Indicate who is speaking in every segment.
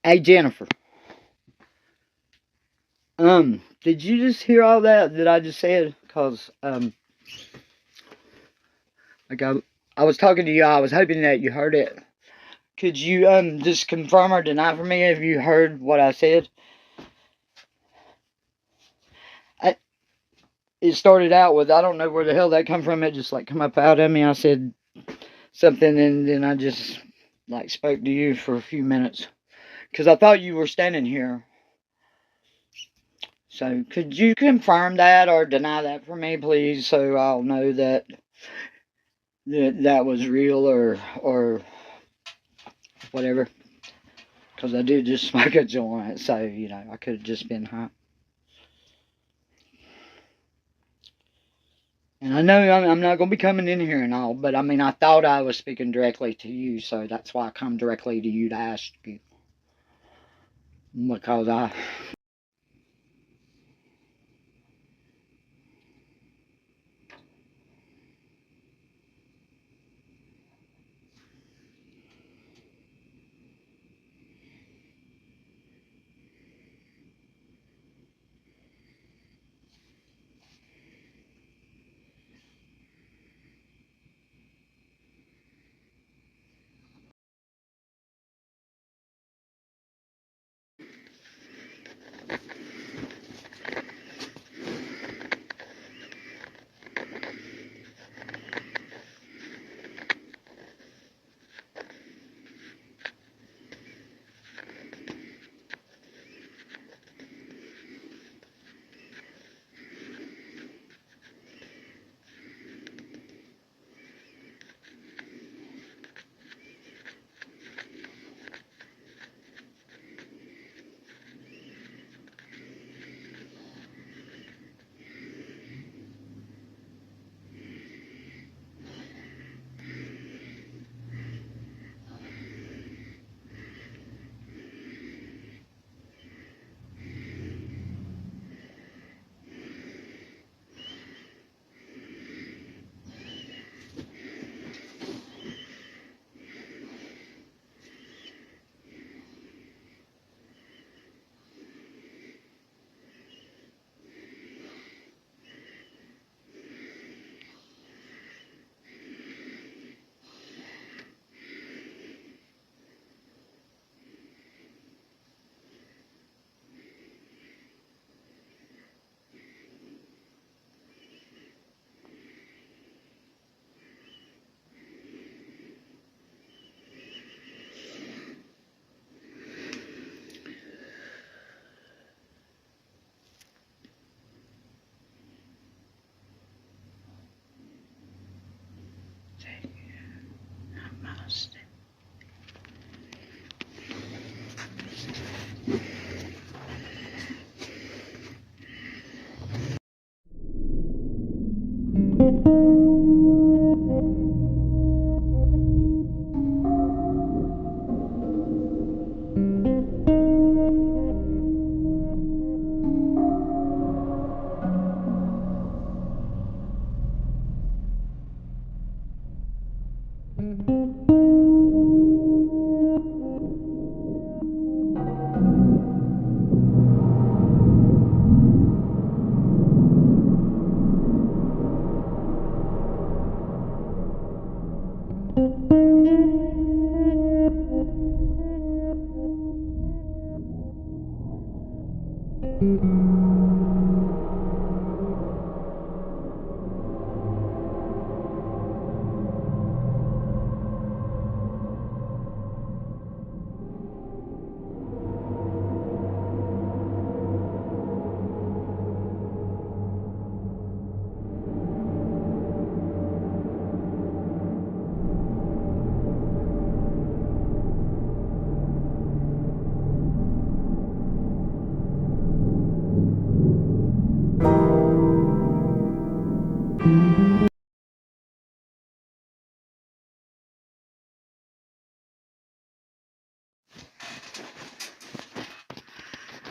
Speaker 1: Hey, Jennifer. Did you just hear all that I just said? Cause like I was talking to you. I was hoping that you heard it. Could you just confirm or deny for me if you heard what I said? I, it started out with, I don't know where the hell that come from. It just like come up out of me. I said something and then I just like spoke to you for a few minutes because I thought you were standing here. So could you confirm that or deny that for me, please, so I'll know that was real or whatever. Because I did just smoke a joint, so I could have just been high. And I know I'm not going to be coming in here and all, but I mean, I thought I was speaking directly to you, so that's why I come directly to you to ask you. Because I.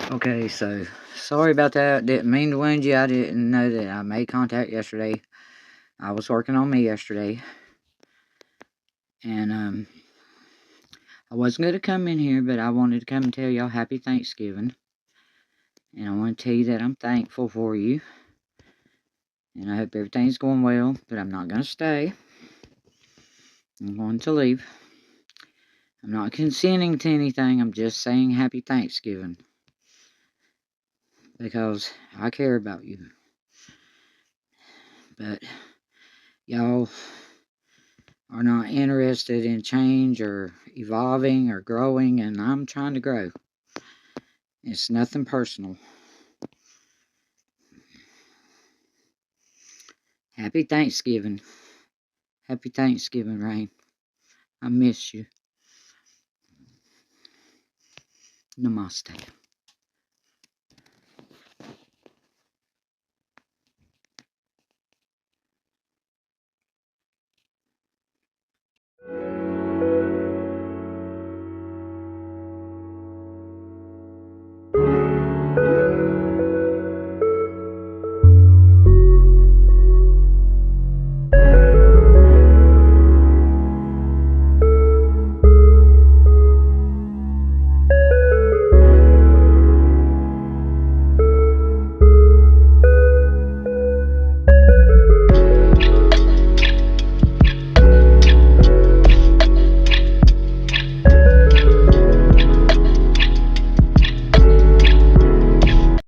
Speaker 1: Okay, so sorry about that. Didn't mean to wound you. I didn't know that I made contact yesterday. I was working on me yesterday, and I wasn't going to come in here, but I wanted to come and tell y'all happy Thanksgiving. And I want to tell you that I'm thankful for you. And I hope everything's going well, but I'm not going to stay. I'm going to leave. I'm not consenting to anything. I'm just saying happy Thanksgiving. Because I care about you. But y'all are not interested in change or evolving or growing, and I'm trying to grow. It's nothing personal. Happy Thanksgiving. Happy Thanksgiving, Rain. I miss you. Namaste.